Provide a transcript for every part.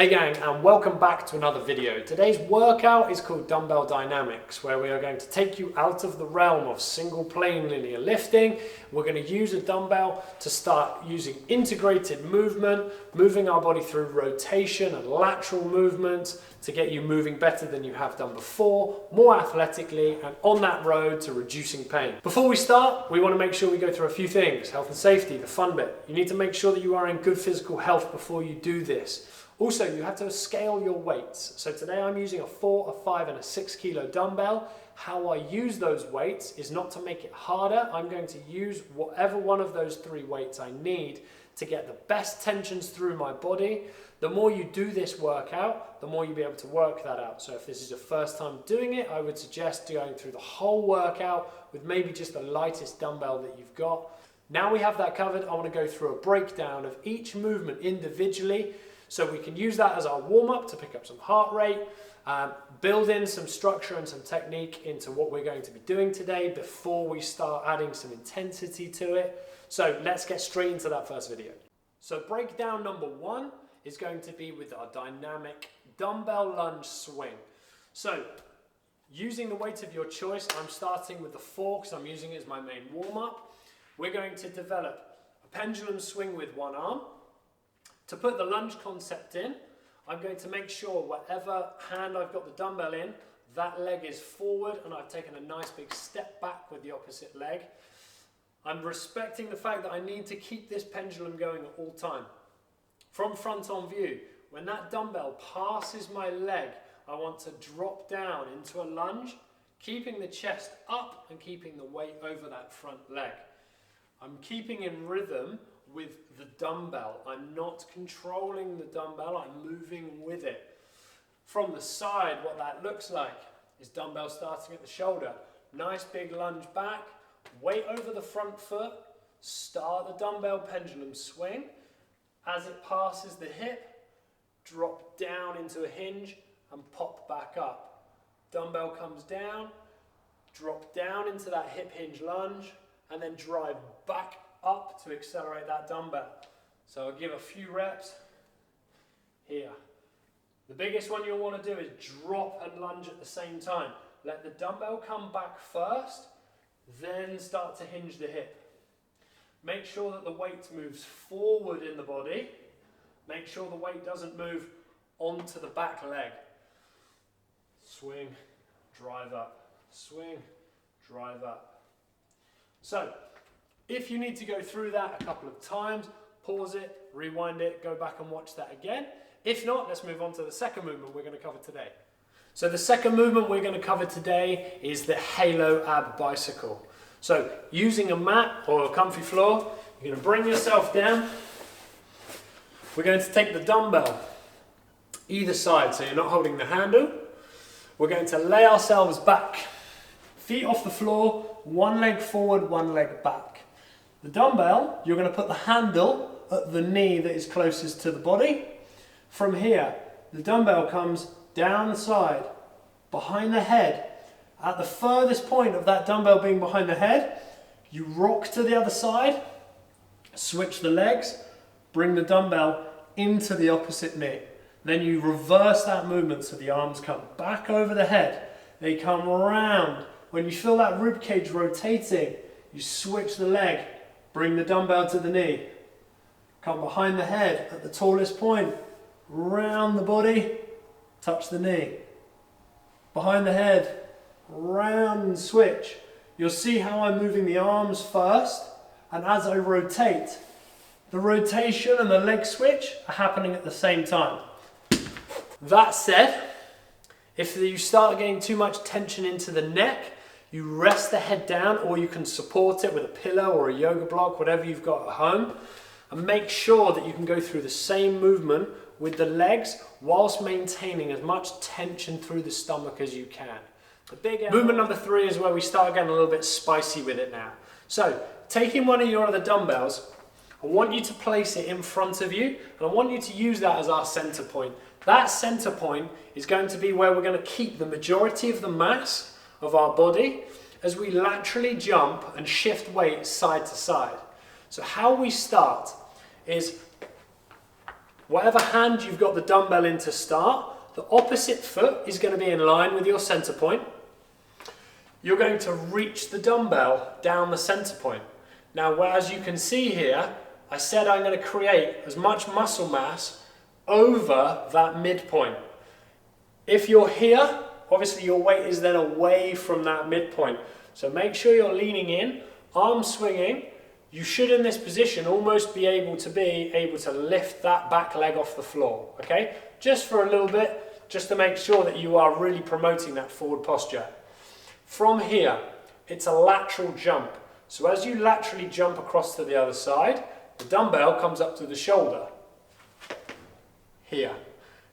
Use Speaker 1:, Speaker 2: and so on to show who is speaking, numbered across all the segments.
Speaker 1: Hey gang, and welcome back to another video. Today's workout is called Dumbbell Dynamics, where we are going to take you out of the realm of single plane linear lifting. We're going to use a dumbbell to start using integrated movement, moving our body through rotation and lateral movements to get you moving better than you have done before, more athletically, and on that road to reducing pain. Before we start, we want to make sure we go through a few things. Health and safety, the fun bit. You need to make sure that you are in good physical health before you do this. Also, you have to scale your weights. So today I'm using a 4, a 5 and a 6 kilo dumbbell. How I use those weights is not to make it harder. I'm going to use whatever one of those 3 weights I need to get the best tensions through my body. The more you do this workout, the more you'll be able to work that out. So if this is your first time doing it, I would suggest going through the whole workout with maybe just the lightest dumbbell that you've got. Now we have that covered, I want to go through a breakdown of each movement individually. So we can use that as our warm-up to pick up some heart rate, build in some structure and some technique into what we're going to be doing today before we start adding some intensity to it. So let's get straight into that first video. So breakdown number 1 is going to be with our dynamic dumbbell lunge swing. So using the weight of your choice, I'm starting with the 4 because I'm using it as my main warm-up. We're going to develop a pendulum swing with one arm. To put the lunge concept in, I'm going to make sure whatever hand I've got the dumbbell in, that leg is forward and I've taken a nice big step back with the opposite leg. I'm respecting the fact that I need to keep this pendulum going at all time. From front on view, when that dumbbell passes my leg, I want to drop down into a lunge, keeping the chest up and keeping the weight over that front leg. I'm keeping in rhythm with the dumbbell. I'm not controlling the dumbbell, I'm moving with it. From the side, what that looks like is dumbbell starting at the shoulder. Nice big lunge back, weight over the front foot, start the dumbbell pendulum swing. As it passes the hip, drop down into a hinge and pop back up. Dumbbell comes down, drop down into that hip hinge lunge, and then drive back up to accelerate that dumbbell. So I'll give a few reps here. The biggest one you'll want to do is drop and lunge at the same time. Let the dumbbell come back first, then start to hinge the hip. Make sure that the weight moves forward in the body. Make sure the weight doesn't move onto the back leg. Swing, drive up, swing, drive up. So, if you need to go through that a couple of times, pause it, rewind it, go back and watch that again. If not, let's move on to the second movement we're going to cover today. So the second movement we're going to cover today is the halo ab bicycle. So using a mat or a comfy floor, you're going to bring yourself down. We're going to take the dumbbell either side, so you're not holding the handle. We're going to lay ourselves back, feet off the floor, one leg forward, one leg back. The dumbbell, you're going to put the handle at the knee that is closest to the body. From here, the dumbbell comes down the side, behind the head. At the furthest point of that dumbbell being behind the head, you rock to the other side, switch the legs, bring the dumbbell into the opposite knee. Then you reverse that movement so the arms come back over the head. They come around. When you feel that rib cage rotating, you switch the leg. Bring the dumbbell to the knee, come behind the head at the tallest point, round the body, touch the knee. Behind the head, round and switch. You'll see how I'm moving the arms first, and as I rotate, the rotation and the leg switch are happening at the same time. That said, if you start getting too much tension into the neck, you rest the head down, or you can support it with a pillow or a yoga block, whatever you've got at home, and make sure that you can go through the same movement with the legs whilst maintaining as much tension through the stomach as you can. The big movement number 3 is where we start getting a little bit spicy with it now. So, taking one of your other dumbbells, I want you to place it in front of you, and I want you to use that as our center point. That center point is going to be where we're going to keep the majority of the mass of our body as we laterally jump and shift weight side to side. So how we start is whatever hand you've got the dumbbell in to start, the opposite foot is going to be in line with your center point. You're going to reach the dumbbell down the center point. Now, as you can see here, I said I'm going to create as much muscle mass over that midpoint. If you're here, obviously your weight is then away from that midpoint. So make sure you're leaning in, arm swinging. You should in this position almost be able to lift that back leg off the floor, okay? Just for a little bit, just to make sure that you are really promoting that forward posture. From here, it's a lateral jump. So as you laterally jump across to the other side, the dumbbell comes up to the shoulder. Here.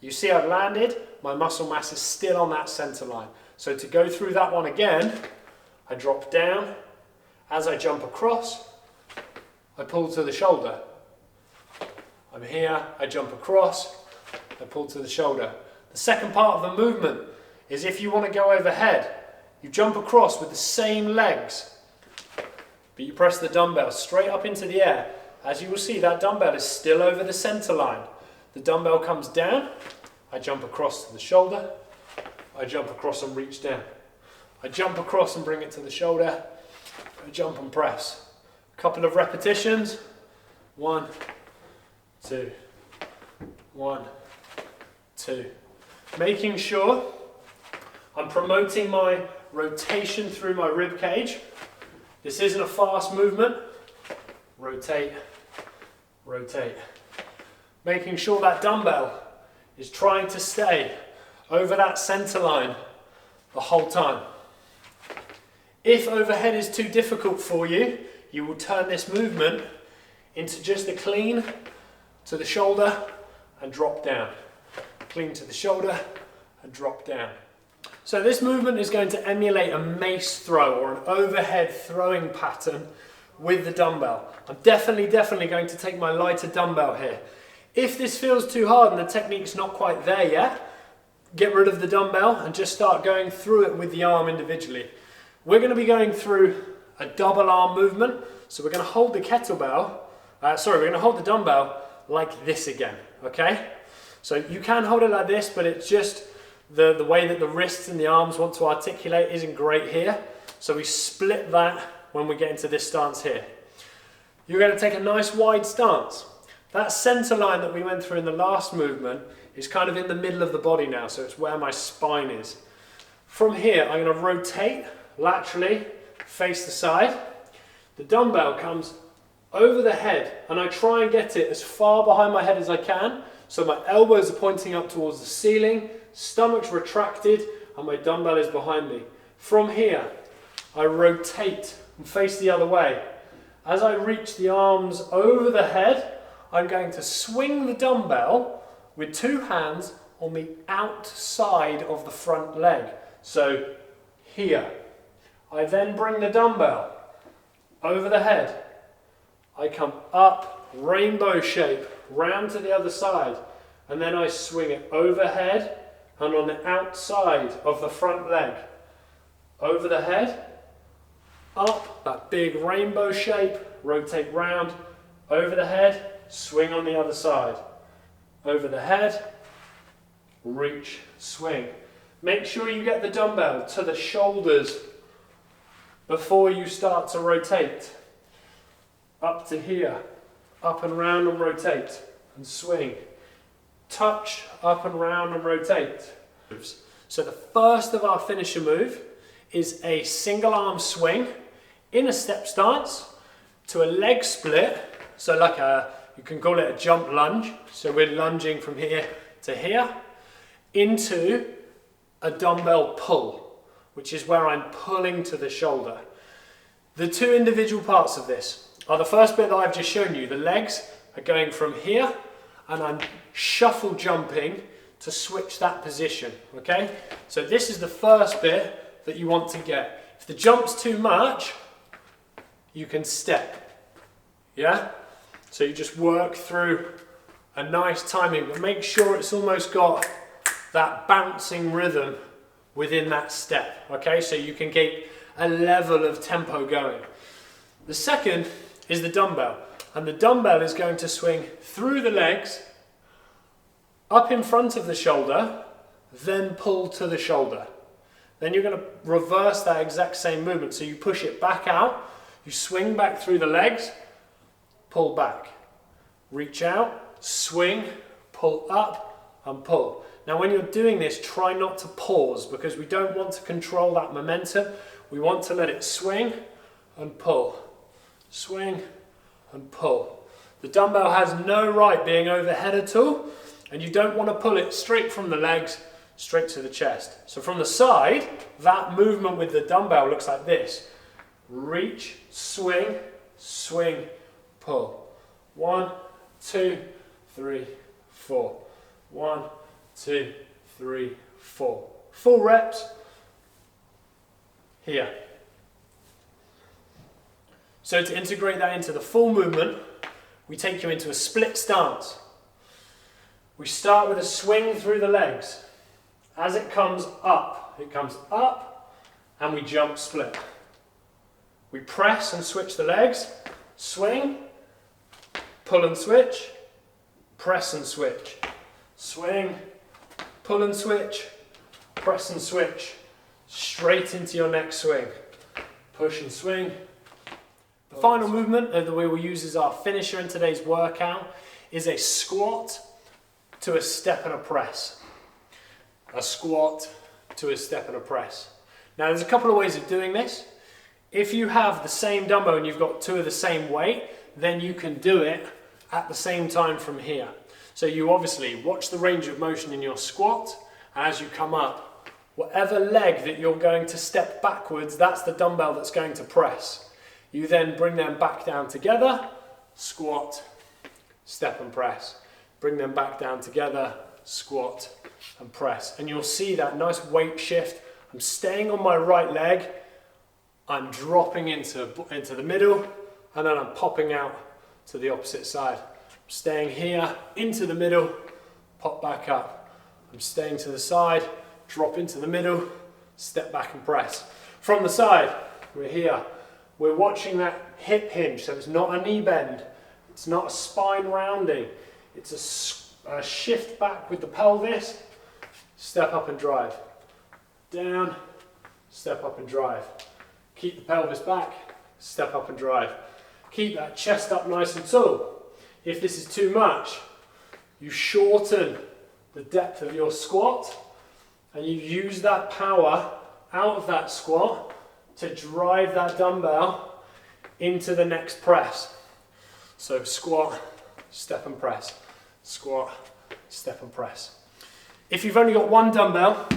Speaker 1: You see I've landed, my muscle mass is still on that center line. So to go through that one again, I drop down. As I jump across, I pull to the shoulder. I'm here, I jump across, I pull to the shoulder. The second part of the movement is if you want to go overhead, you jump across with the same legs, but you press the dumbbell straight up into the air. As you will see, that dumbbell is still over the center line. The dumbbell comes down, I jump across to the shoulder, I jump across and reach down. I jump across and bring it to the shoulder, I jump and press. A couple of repetitions. 1, 2, 1, 2. Making sure I'm promoting my rotation through my rib cage. This isn't a fast movement. Rotate, rotate. Making sure that dumbbell is trying to stay over that center line the whole time. If overhead is too difficult for you, you will turn this movement into just a clean to the shoulder and drop down. Clean to the shoulder and drop down. So this movement is going to emulate a mace throw or an overhead throwing pattern with the dumbbell. I'm definitely going to take my lighter dumbbell here. If this feels too hard and the technique's not quite there yet, get rid of the dumbbell and just start going through it with the arm individually. We're going to be going through a double arm movement. So we're going to hold the kettlebell, we're going to hold the dumbbell like this again, okay? So you can hold it like this, but it's just the way that the wrists and the arms want to articulate isn't great here. So we split that when we get into this stance here. You're going to take a nice wide stance. That center line that we went through in the last movement is kind of in the middle of the body now, so it's where my spine is. From here, I'm going to rotate laterally, face the side. The dumbbell comes over the head, and I try and get it as far behind my head as I can, so my elbows are pointing up towards the ceiling, stomach's retracted, and my dumbbell is behind me. From here, I rotate and face the other way. As I reach the arms over the head, I'm going to swing the dumbbell with two hands on the outside of the front leg. So here. I then bring the dumbbell over the head. I come up, rainbow shape, round to the other side, and then I swing it overhead and on the outside of the front leg. Over the head, up, that big rainbow shape, rotate round, over the head, swing on the other side. Over the head, reach, swing. Make sure you get the dumbbell to the shoulders before you start to rotate. Up to here, up and round and rotate and swing. Touch, up and round and rotate. So the first of our finisher move is a single arm swing in a step stance to a leg split. So like you can call it a jump lunge. So we're lunging from here to here into a dumbbell pull, which is where I'm pulling to the shoulder. The two individual parts of this are the first bit that I've just shown you. The legs are going from here and I'm shuffle jumping to switch that position, okay? So this is the first bit that you want to get. If the jump's too much, you can step, yeah? So you just work through a nice timing, but make sure it's almost got that bouncing rhythm within that step, okay? So you can keep a level of tempo going. The second is the dumbbell, and the dumbbell is going to swing through the legs up in front of the shoulder, then pull to the shoulder. Then you're going to reverse that exact same movement. So you push it back out, you swing back through the legs, pull back, reach out, swing, pull up and pull. Now when you're doing this, try not to pause because we don't want to control that momentum. We want to let it swing and pull, swing and pull. The dumbbell has no right being overhead at all, and you don't want to pull it straight from the legs, straight to the chest. So from the side, that movement with the dumbbell looks like this. Reach, swing, swing, pull. 1, 2, 3, 4. 1, 2, 3, 4. Full reps here. So to integrate that into the full movement, we take you into a split stance. We start with a swing through the legs. As it comes up and we jump split. We press and switch the legs, swing, pull and switch, press and switch, swing, pull and switch, press and switch, straight into your next swing, push and swing. The final movement that we will use as our finisher in today's workout is a squat to a step and a press. A squat to a step and a press. Now there's a couple of ways of doing this. If you have the same dumbbell and you've got two of the same weight, then you can do it at the same time from here. So you obviously watch the range of motion in your squat, and as you come up, whatever leg that you're going to step backwards, that's the dumbbell that's going to press. You then bring them back down together, squat, step and press. Bring them back down together, squat and press. And you'll see that nice weight shift. I'm staying on my right leg, I'm dropping into the middle, and then I'm popping out to the opposite side. I'm staying here, into the middle, pop back up. I'm staying to the side, drop into the middle, step back and press. From the side, we're here. We're watching that hip hinge, so it's not a knee bend, it's not a spine rounding, it's a shift back with the pelvis, step up and drive. Down, step up and drive. Keep the pelvis back, step up and drive. Keep that chest up nice and tall. If this is too much, you shorten the depth of your squat and you use that power out of that squat to drive that dumbbell into the next press. So squat, step and press, squat, step and press. If you've only got one dumbbell,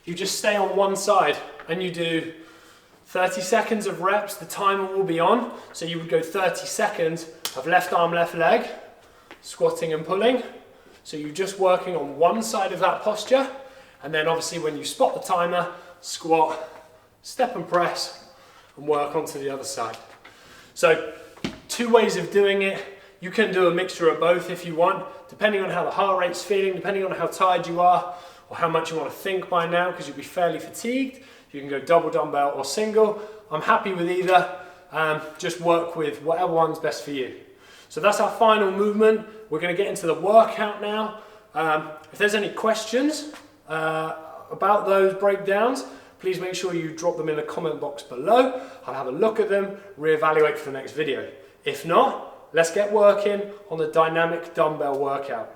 Speaker 1: you just stay on one side and you do 30 seconds of reps, the timer will be on. So you would go 30 seconds of left arm, left leg, squatting and pulling. So you're just working on one side of that posture. And then obviously when you spot the timer, squat, step and press, and work onto the other side. So two ways of doing it. You can do a mixture of both if you want, depending on how the heart rate's feeling, depending on how tired you are, or how much you want to think by now, because you'll be fairly fatigued. You can go double dumbbell or single. I'm happy with either. Just work with whatever one's best for you. So that's our final movement. We're going to get into the workout now. If there's any questions about those breakdowns, please make sure you drop them in the comment box below. I'll have a look at them, reevaluate for the next video. If not, let's get working on the dynamic dumbbell workout.